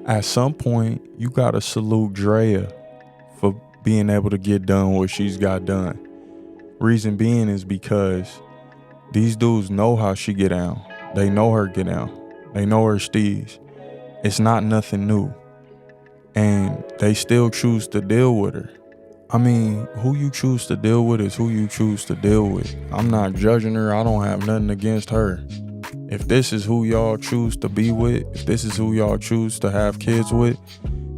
At some point, you gotta salute Draya for being able to get done what she's got done. Reason being is because these dudes know how she get down. They know her get down. They know her steez. It's not nothing new. And they still choose to deal with her. I mean, who you choose to deal with is who you choose to deal with. I'm not judging her. I don't have nothing against her. If this is who y'all choose to be with, if this is who y'all choose to have kids with,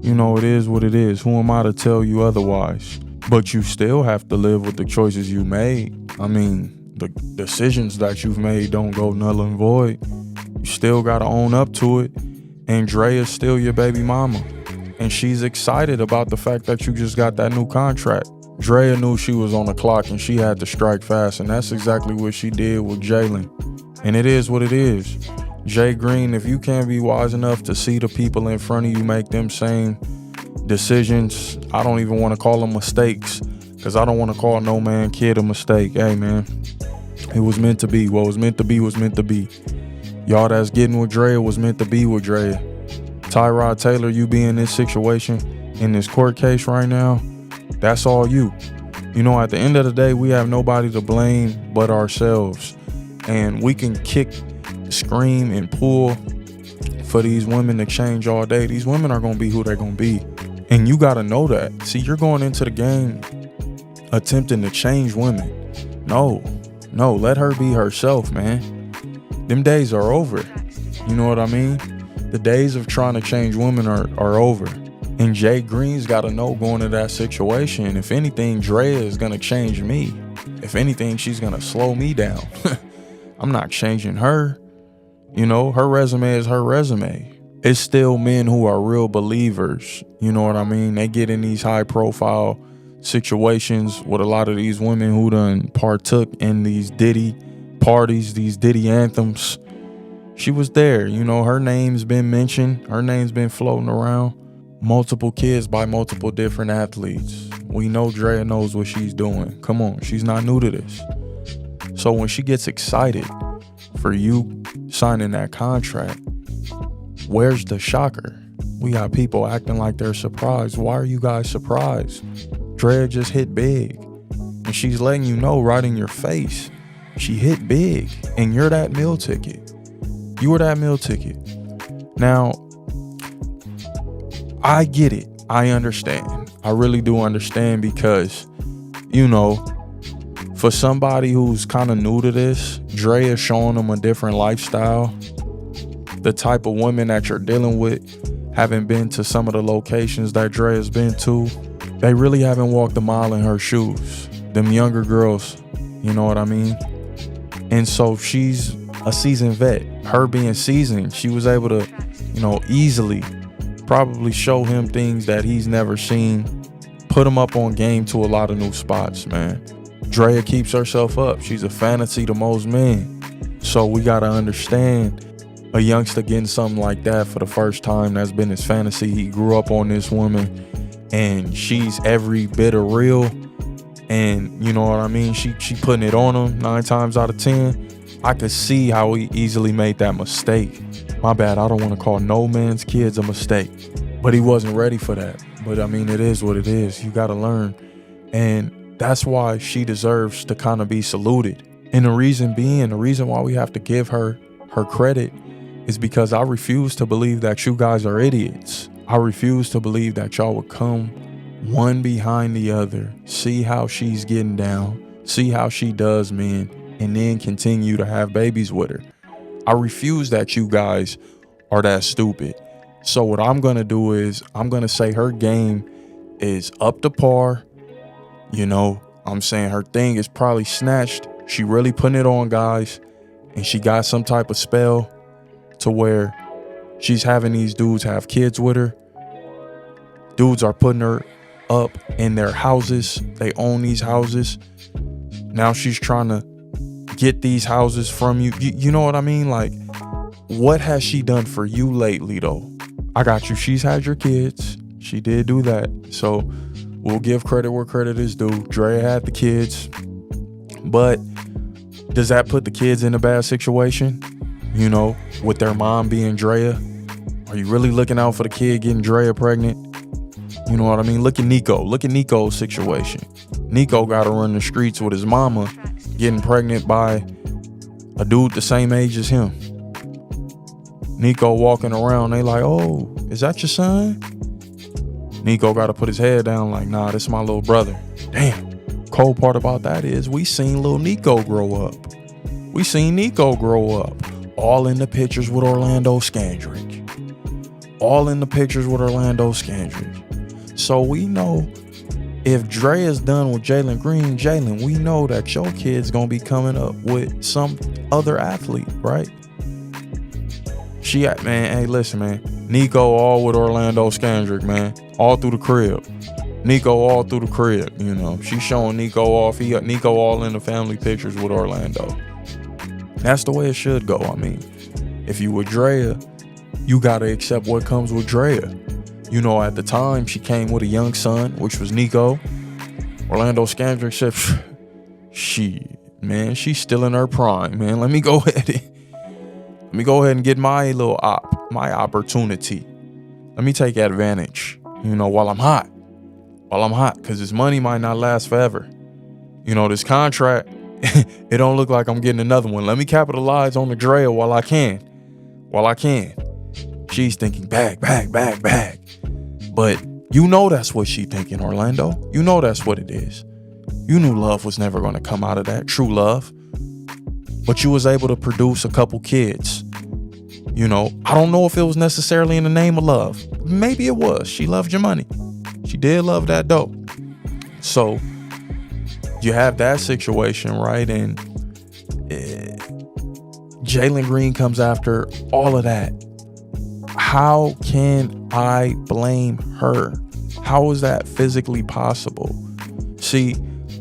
you know, it is what it is. Who am I to tell you otherwise? But you still have to live with the choices you made. I mean, the decisions that you've made don't go null and void. You still gotta own up to it. And Draya is still your baby mama. And she's excited about the fact that you just got that new contract. Draya knew she was on the clock and she had to strike fast, and that's exactly what she did with Jalen. And it is what it is. Jay Green, if you can't be wise enough to see the people in front of you make them same decisions, I don't even want to call them mistakes, because I don't want to call no man kid a mistake. Hey man, it was meant to be. What was meant to be was meant to be. Y'all that's getting with Draya was meant to be with Draya. Tyrod Taylor, you be in this situation, in this court case right now, that's all you. You know, at the end of the day, we have nobody to blame but ourselves. And we can kick, scream, and pull for these women to change all day. These women are going to be who they're going to be. And you got to know that. See, you're going into the game attempting to change women. No, let her be herself, man. Them days are over. You know what I mean? The days of trying to change women are over. And Jay Green's got to know going into that situation, if anything, Draya is going to change me. If anything, she's going to slow me down. I'm not changing her. You know, her resume is her resume. It's still men who are real believers. You know what I mean? They get in these high profile situations with a lot of these women who done partook in these Diddy parties, these Diddy anthems. She was there, you know, her name's been mentioned. Her name's been floating around. Multiple kids by multiple different athletes. We know Draya knows what she's doing. Come on, she's not new to this. So when she gets excited for you signing that contract, where's the shocker? We got people acting like they're surprised. Why are you guys surprised? Draya just hit big. And she's letting you know right in your face. She hit big. And you're that meal ticket. You were that meal ticket. Now, I get it. I understand. I really do understand because, you know, for somebody who's kind of new to this, Draya showing them a different lifestyle. The type of women that you're dealing with haven't been to some of the locations that Draya's been to. They really haven't walked a mile in her shoes. Them younger girls, you know what I mean? And so she's a seasoned vet. Her being seasoned, she was able to, you know, easily probably show him things that he's never seen, put him up on game to a lot of new spots, man. Draya keeps herself up. She's a fantasy to most men. So we got to understand a youngster getting something like that for the first time, that's been his fantasy. He grew up on this woman and she's every bit of real. And you know what I mean? She putting it on him 9 times out of 10. I could see how he easily made that mistake. My bad, I don't want to call no man's kids a mistake. But he wasn't ready for that. But I mean, it is what it is. You got to learn. And that's why she deserves to kind of be saluted. And the reason why we have to give her credit is because I refuse to believe that you guys are idiots. I refuse to believe that y'all would come one behind the other, see how she's getting down, see how she does men, and then continue to have babies with her. I refuse that you guys are that stupid. So what I'm going to do is I'm going to say her game is up to par. You know, I'm saying her thing is probably snatched. She really putting it on guys, and she got some type of spell to where she's having these dudes have kids with her. Dudes are putting her up in their houses. They own these houses. Now she's trying to get these houses from you. You know what I mean? Like, what has she done for you lately, though? I got you. She's had your kids. She did do that. So we'll give credit where credit is due. Draya had the kids. But does that put the kids in a bad situation? You know, with their mom being Draya? Are you really looking out for the kid getting Draya pregnant? You know what I mean? Look at Nico. Look at Nico's situation. Nico got to run the streets with his mama getting pregnant by a dude the same age as him. Nico walking around, they like, oh, is that your son? Nico got to put his head down like, nah, this is my little brother. Damn. Cold part about that is we seen little Nico grow up. We seen Nico grow up. All in the pictures with Orlando Scandrick. All in the pictures with Orlando Scandrick. So we know if Draya's done with Jalen Green, Jalen, we know that your kid's gonna be coming up with some other athlete, right? Man, hey, listen, man. Nico all with Orlando Scandrick, man. All through the crib. Nico all through the crib, you know. She's showing Nico off. Nico all in the family pictures with Orlando. That's the way it should go. I mean, if you with Draya, you gotta accept what comes with Draya. You know, at the time, she came with a young son, which was Nico. Orlando Scandrick said, shit, man, she's still in her prime, man. Let me go ahead and get my little my opportunity. Let me take advantage, you know, while I'm hot, because this money might not last forever. You know, this contract, it don't look like I'm getting another one. Let me capitalize on the Draya while I can. She's thinking bag. But you know that's what she thinking, Orlando. You know that's what it is. You knew love was never going to come out of that, true love. But you was able to produce a couple kids. You know, I don't know if it was necessarily in the name of love. Maybe it was. She loved your money. She did love that dough. So you have that situation, right? And Jalen Green comes after all of that. How can I blame her? How is that physically possible? See,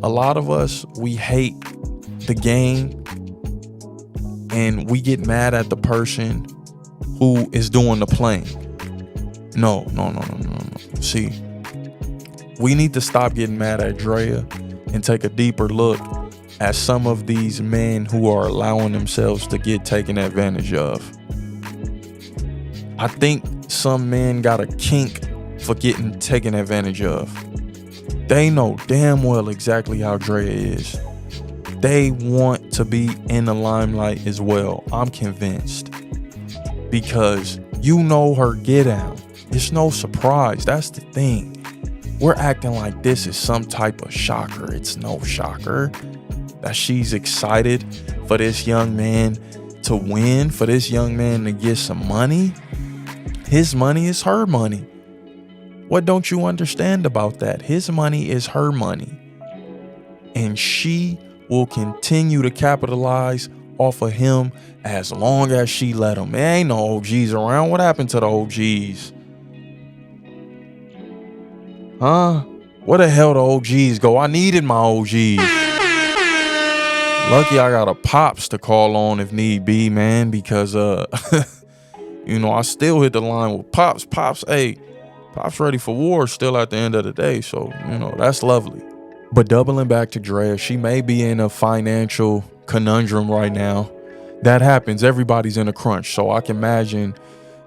a lot of us, we hate the game and we get mad at the person who is doing the playing. No. See, we need to stop getting mad at Draya and take a deeper look at some of these men who are allowing themselves to get taken advantage of. I think some men got a kink for getting taken advantage of. They know damn well exactly how Draya is. They want to be in the limelight as well. I'm convinced. Because you know her get out. It's no surprise. That's the thing. We're acting like this is some type of shocker. It's no shocker that she's excited for this young man to win, for this young man to get some money. His money is her money. What don't you understand about that? His money is her money. And she will continue to capitalize off of him as long as she let him. There ain't no OGs around. What happened to the OGs? Huh? Where the hell the OGs go? I needed my OGs. Lucky I got a Pops to call on if need be, man, because you know, I still hit the line with Pops. Pops ready for war still at the end of the day. So, you know, that's lovely. But doubling back to Draya, she may be in a financial conundrum right now. That happens. Everybody's in a crunch. So I can imagine,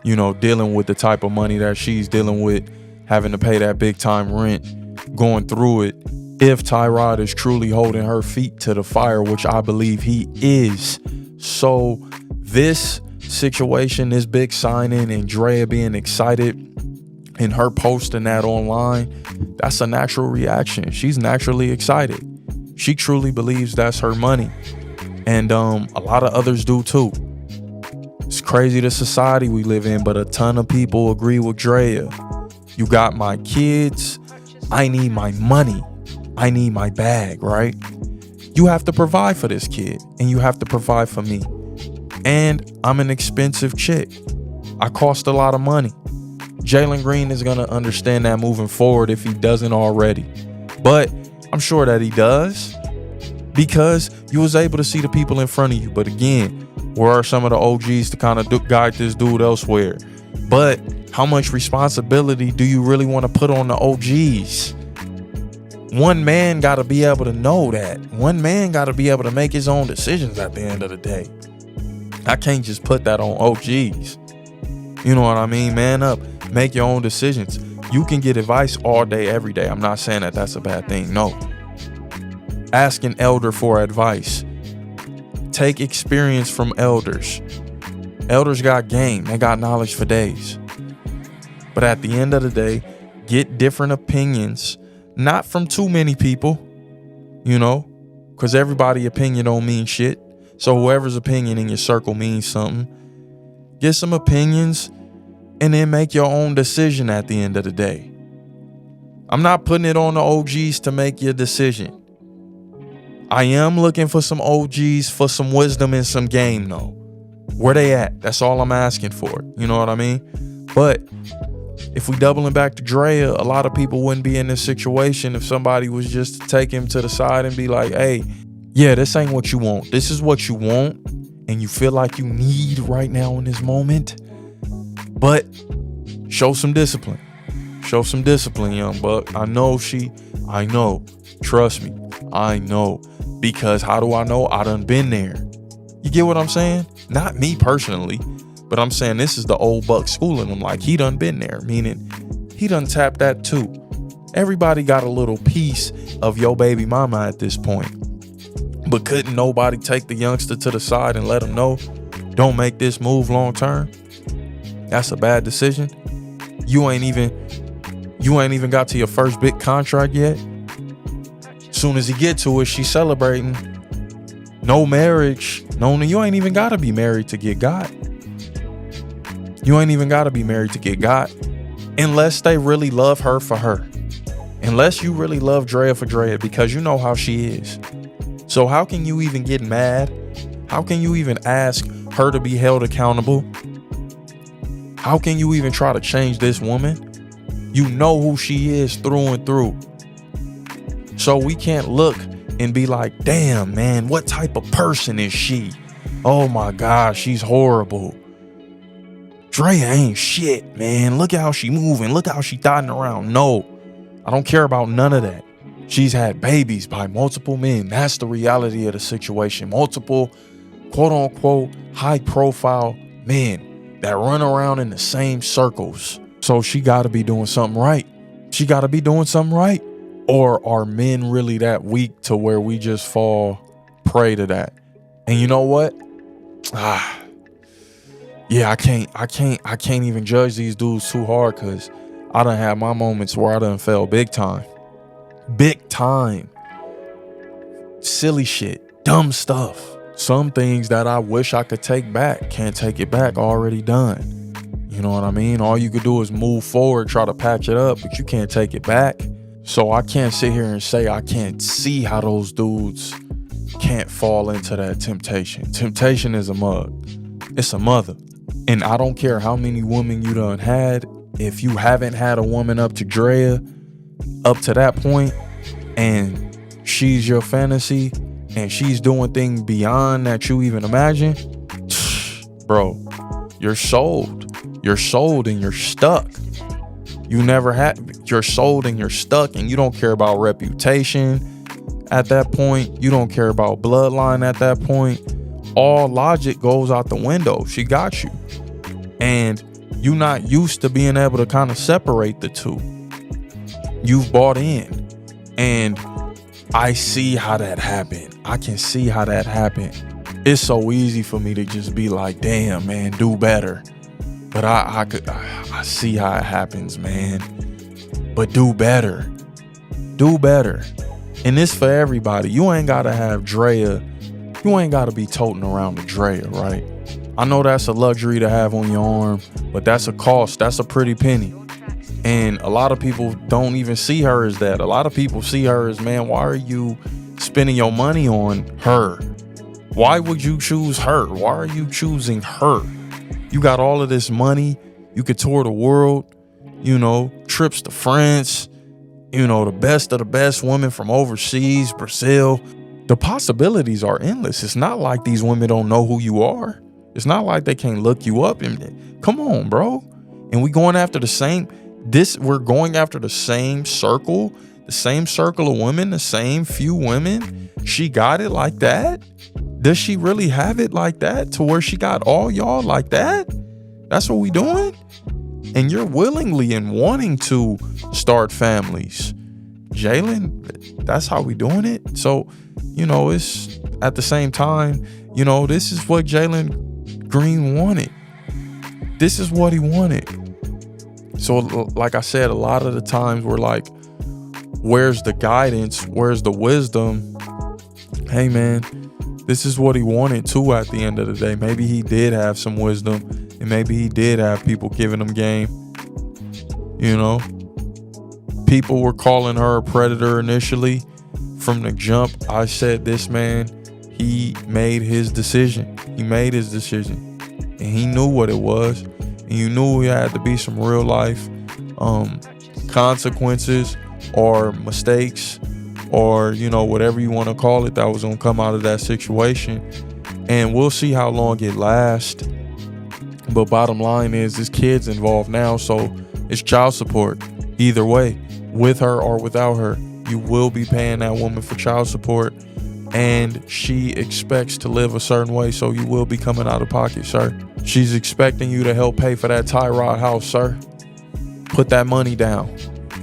you know, dealing with the type of money that she's dealing with, having to pay that big time rent, going through it. If Tyrod is truly holding her feet to the fire, which I believe he is. So this situation, this big signing and Draya being excited and her posting that online, that's a natural reaction. She's naturally excited. She truly believes that's her money. And a lot of others do too. It's crazy the society we live in, but a ton of people agree with Draya. You got my kids. I need my money. I need my bag, right? You have to provide for this kid and you have to provide for me. And I'm an expensive chick. I cost a lot of money. Jalen Green is going to understand that moving forward if he doesn't already. But I'm sure that he does because you was able to see the people in front of you. But again, where are some of the OGs to kind of guide this dude elsewhere? But how much responsibility do you really want to put on the OGs? One man got to be able to know that. One man got to be able to make his own decisions at the end of the day. I can't just put that on OGs. You know what I mean? Man up, make your own decisions. You can get advice all day, every day. I'm not saying that that's a bad thing. No. Ask an elder for advice. Take experience from elders. Elders got game. They got knowledge for days. But at the end of the day, get different opinions, not from too many people, because everybody's opinion don't mean shit. So whoever's opinion in your circle means something. Get some opinions and then make your own decision at the end of the day. I'm not putting it on the OGs to make your decision. I am looking for some OGs for some wisdom and some game though. Where they at? That's all I'm asking for. You know what I mean? But if we doubling back to Draya, a lot of people wouldn't be in this situation if somebody was just to take him to the side and be like, hey, yeah, this ain't what you want. This is what you want and you feel like you need right now in this moment. But show some discipline. Show some discipline, young buck. I know. Trust me, I know. Because how do I know? I done been there. You get what I'm saying? Not me personally, but I'm saying this is the old buck schooling him. Like, he done been there, meaning he done tapped that too. Everybody got a little piece of your baby mama at this point. But couldn't nobody take the youngster to the side and let him know, don't make this move long term? That's a bad decision. You ain't even got to your first big contract yet. Soon as he get to it, she's celebrating. No marriage. No, you ain't even gotta be married to get got. You ain't even gotta be married to get got. Unless they really love her for her. Unless you really love Draya for Draya, because you know how she is. So how can you even get mad? How can you even ask her to be held accountable? How can you even try to change this woman? You know who she is through and through. So we can't look and be like, damn, man, what type of person is she? Oh my God, she's horrible. Draya ain't shit, man. Look at how she moving. Look how she dotting around. No, I don't care about none of that. She's had babies by multiple men. That's the reality of the situation. Multiple, quote unquote, high profile men that run around in the same circles. So she got to be doing something right. She got to be doing something right. Or are men really that weak to where we just fall prey to that? And you know what? Yeah, I can't even judge these dudes too hard, because I done had my moments where I done fell big time. Big time. Silly shit. Dumb stuff. Some things that I wish I could take back. Can't take it back. Already done. You know what I mean? All you could do is move forward, try to patch it up, but you can't take it back. So I can't sit here and say I can't see how those dudes can't fall into that temptation. Temptation is a mug. It's a mother. And I don't care how many women you done had. If you haven't had a woman up to Draya, up to that point, and she's your fantasy, and she's doing things beyond that you even imagine, bro, you're sold. You're sold and you're stuck. You're sold and you're stuck, and you don't care about reputation at that point. You don't care about bloodline at that point. All logic goes out the window. She got you. And you're not used to being able to kind of separate the two. You've bought in. And I see how that happened. I can see how that happened. It's so easy for me to just be like, damn, man, do better. But I see how it happens, man. But do better. Do better. And this for everybody. You ain't got to have Draya. You ain't got to be toting around the Draya, right? I know that's a luxury to have on your arm, but that's a cost. That's a pretty penny. And a lot of people don't even see her as that. A lot of people see her as, man, why are you spending your money on her? Why would you choose her? Why are you choosing her? You got all of this money. You could tour the world, trips to France, the best of the best women from overseas, Brazil. The possibilities are endless. It's not like these women don't know who you are. It's not like they can't look you up. And come on, bro. And we're going after the same circle of women, the same few women. She got it like that? Does she really have it like that, to where she got all y'all like that? That's what we doing? And you're willingly and wanting to start families. Jalen, that's how we doing it. So, it's at the same time, this is what Jalen Green wanted. This is what he wanted. So, like I said, a lot of the times we're like, where's the guidance? Where's the wisdom? Hey, man, this is what he wanted too at the end of the day. Maybe he did have some wisdom, and maybe he did have people giving him game. People were calling her a predator initially. From the jump, I said, this man, he made his decision. And he knew what it was. And you knew he had to be some real life consequences or mistakes or, whatever you want to call it, that was going to come out of that situation. And we'll see how long it lasts. But bottom line is, this kid's involved now, so it's child support. Either way, with her or without her, you will be paying that woman for child support, and she expects to live a certain way, so you will be coming out of pocket, sir. She's expecting you to help pay for that tie rod house, sir. Put that money down.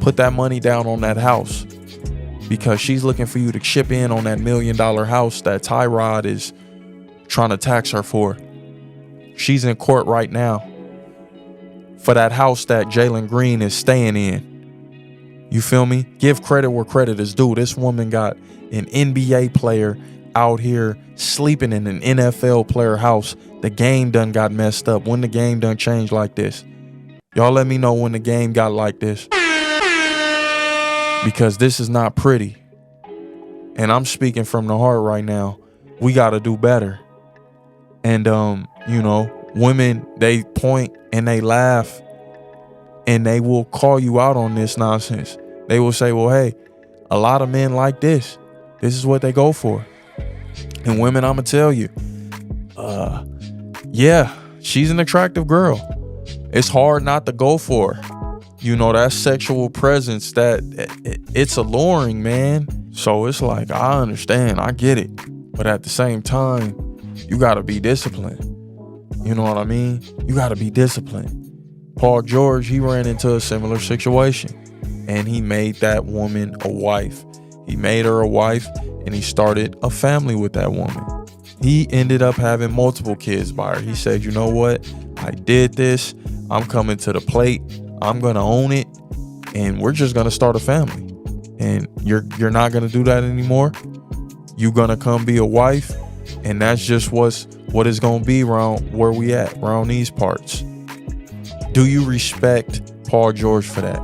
Put that money down on that house, because she's looking for you to chip in on that $1 million house that tie rod is trying to tax her for. She's in court right now for that house that Jalen Green is staying in. You feel me? Give credit where credit is due. This woman got an NBA player out here sleeping in an NFL player house. The game done got messed up. When the game done changed like this? Y'all let me know when the game got like this. Because this is not pretty. And I'm speaking from the heart right now. We got to do better. And, women, they point and they laugh. And they will call you out on this nonsense. They will say, well, hey, a lot of men like this. This is what they go for. And women, I'm going to tell you, yeah, she's an attractive girl. It's hard not to go for her. That sexual presence, it's alluring, man. So it's like, I understand. I get it. But at the same time, you got to be disciplined. You know what I mean? You got to be disciplined. Paul George, he ran into a similar situation, and he made that woman a wife. He made her a wife, and he started a family with that woman. He ended up having multiple kids by her. He said, you know what? I did this. I'm coming to the plate. I'm going to own it, and we're just going to start a family. And you're not going to do that anymore. You're going to come be a wife, and that's just what it's going to be around where we at, around these parts. Do you respect Paul George for that?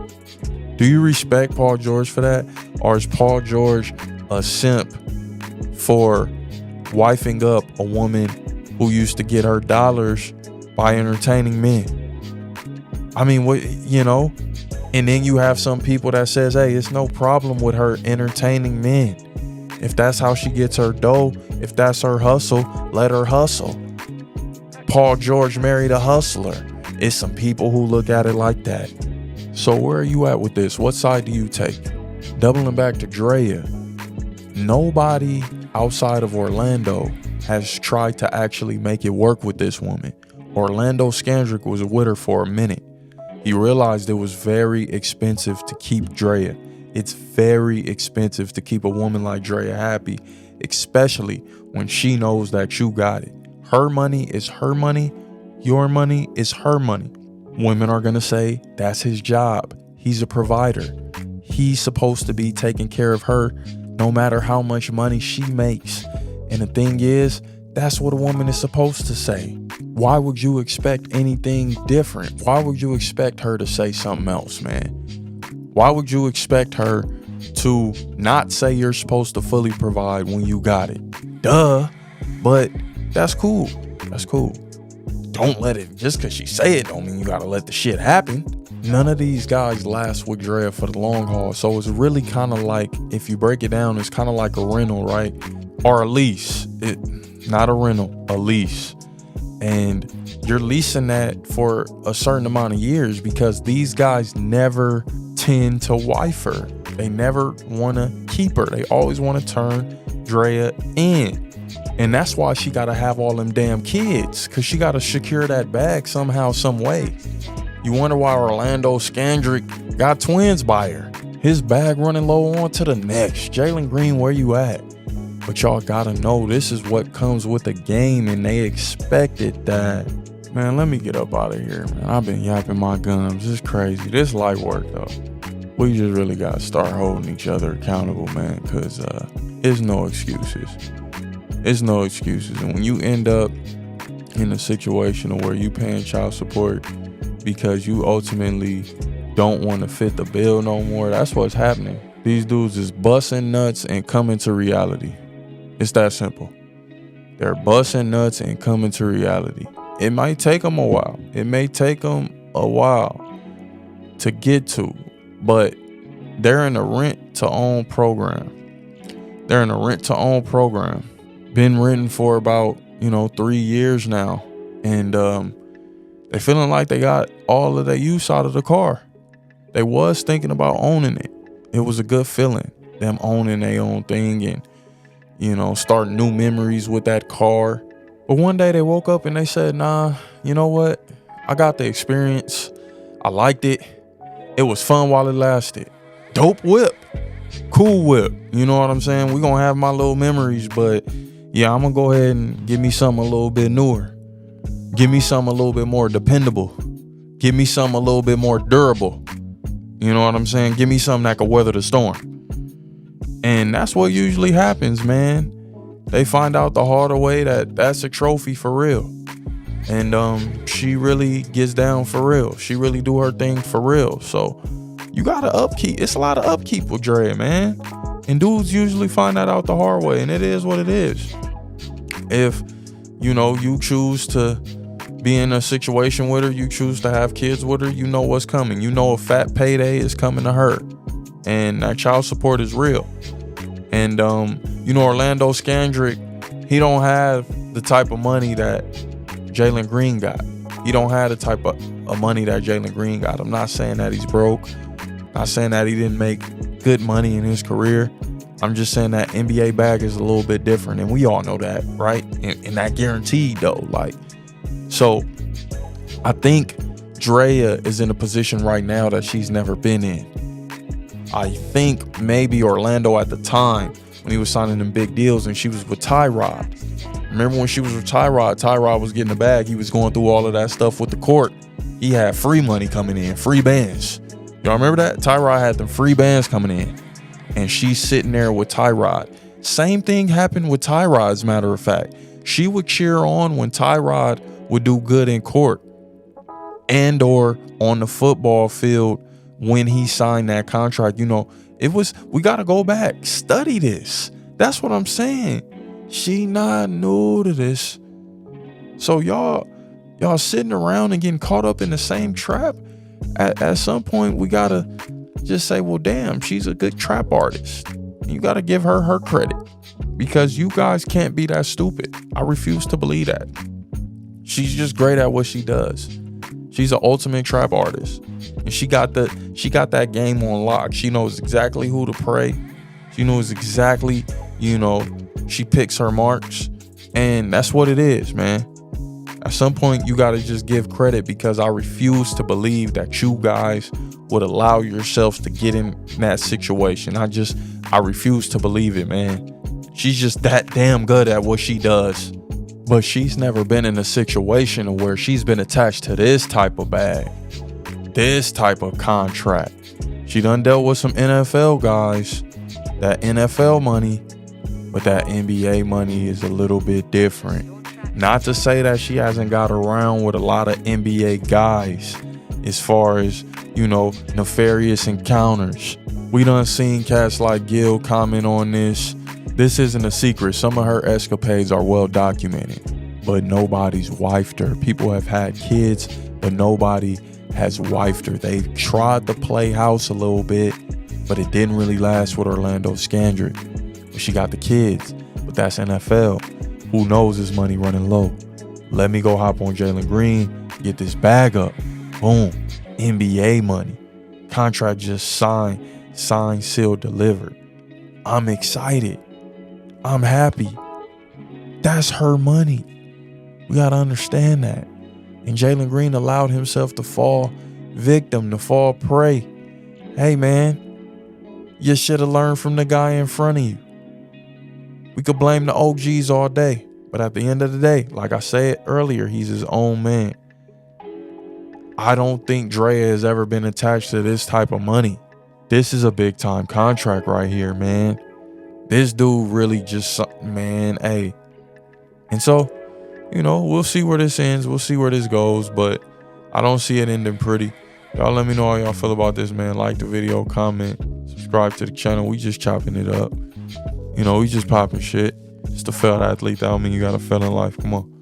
Do you respect Paul George for that? Or is Paul George a simp for wifing up a woman who used to get her dollars by entertaining men? I mean, and then you have some people that says, hey, it's no problem with her entertaining men. If that's how she gets her dough, if that's her hustle, let her hustle. Paul George married a hustler. It's some people who look at it like that. So where are you at with this? What side do you take? Doubling back to Draya, nobody outside of Orlando has tried to actually make it work with this woman. Orlando Scandrick was with her for a minute. He realized it was very expensive to keep Draya. It's very expensive to keep a woman like Draya happy, especially when she knows that you got it. Her money is her money. Your money is her money. Women are going to say that's his job. He's a provider. He's supposed to be taking care of her no matter how much money she makes. And the thing is, that's what a woman is supposed to say. Why would you expect anything different? Why would you expect her to say something else, man? Why would you expect her to not say you're supposed to fully provide when you got it? Duh. But that's cool. That's cool. Don't let it, just because she say it don't mean you gotta let the shit happen. None of these guys last with Draya for the long haul. So it's really kind of like, if you break it down, it's kind of like a rental, right? Or a lease. Not a rental, a lease. And you're leasing that for a certain amount of years, because these guys never tend to wife her. They never want to keep her. They always want to turn Draya in. And that's why she gotta have all them damn kids, cause she gotta secure that bag somehow, some way. You wonder why Orlando Scandrick got twins by her. His bag running low on to the next. Jalen Green, where you at? But y'all gotta know this is what comes with the game, and they expected that. Man, let me get up out of here, man. I've been yapping my gums. It's crazy. This light work, though. We just really gotta start holding each other accountable, man, because there's no excuses. It's no excuses. And when you end up in a situation where you paying child support because you ultimately don't want to fit the bill no more, that's what's happening. These dudes is busting nuts and coming to reality. It's that simple. They're busting nuts and coming to reality. It might take them a while. It may take them a while to get to, but they're in a rent-to-own program. They're in a rent-to-own program. Been written for about 3 years now, and they feeling like they got all of their use out of the car. They was thinking about owning it. It was a good feeling, them owning their own thing and start new memories with that car. But one day they woke up and they said, nah, you know what, I got the experience, I liked it, it was fun while it lasted. Dope whip, cool whip, you know what I'm saying? We gonna have my little memories, but yeah, I'm gonna go ahead and give me something a little bit newer. Give me something a little bit more dependable. Give me something a little bit more durable. You know what I'm saying? Give me something that can weather the storm. And that's what usually happens, man. They find out the harder way that that's a trophy for real. And she really gets down for real. She really do her thing for real. So you gotta upkeep. It's a lot of upkeep with Draya, man. And dudes usually find that out the hard way, and it is what it is. If you choose to be in a situation with her, you choose to have kids with her, you know what's coming. You know a fat payday is coming to her, and that child support is real. And Orlando Scandrick, he don't have the type of money that Jalen Green got. He don't have the type of money that Jalen Green got. I'm not saying that he's broke. Not saying that he didn't make good money in his career. I'm just saying that NBA bag is a little bit different, and we all know that, right? And that guaranteed though, so I think Draya is in a position right now that she's never been in. I think maybe Orlando at the time when he was signing them big deals and she was with Tyrod. Remember when she was with Tyrod? Tyrod was getting the bag. He was going through all of that stuff with the court. He had free money coming in, free bands. Y'all remember that? Tyrod had them free bands coming in. And she's sitting there with Tyrod. Same thing happened with Tyrod, as a matter of fact. She would cheer on when Tyrod would do good in court and or on the football field when he signed that contract. We got to go back, study this. That's what I'm saying. She not new to this. So y'all sitting around and getting caught up in the same trap. At some point, we got to just say, well, damn, she's a good trap artist. You got to give her credit, because you guys can't be that stupid. I refuse to believe that. She's just great at what she does. She's an ultimate trap artist, and she got that game on lock. She knows exactly who to pray. She knows exactly, she picks her marks, and that's what it is, man. At some point, you got to just give credit, because I refuse to believe that you guys would allow yourselves to get in that situation. I refuse to believe it, man. She's just that damn good at what she does. But she's never been in a situation where she's been attached to this type of bag, this type of contract. She done dealt with some NFL guys, that NFL money, but that NBA money is a little bit different. Not to say that she hasn't got around with a lot of NBA guys as far as, nefarious encounters. We done seen cats like Gil comment on this. This isn't a secret. Some of her escapades are well documented, but nobody's wifed her. People have had kids, but nobody has wifed her. They've tried to play house a little bit, but it didn't really last with Orlando Scandrick. But she got the kids, but that's NFL. Who knows his money running low? Let me go hop on Jalen Green, get this bag up. Boom. NBA money. Contract just signed, sealed, delivered. I'm excited. I'm happy. That's her money. We got to understand that. And Jalen Green allowed himself to fall victim, to fall prey. Hey, man, you should have learned from the guy in front of you. We could blame the OGs all day, but at the end of the day, like I said earlier, he's his own man. I don't think Draya has ever been attached to this type of money. This is a big time contract right here, man. This dude really just, man, hey. And so, we'll see where this ends. We'll see where this goes, but I don't see it ending pretty. Y'all let me know how y'all feel about this, man. Like the video, comment, subscribe to the channel. We just chopping it up. We just popping shit. Just a failed athlete. That don't mean you got to fail in life. Come on.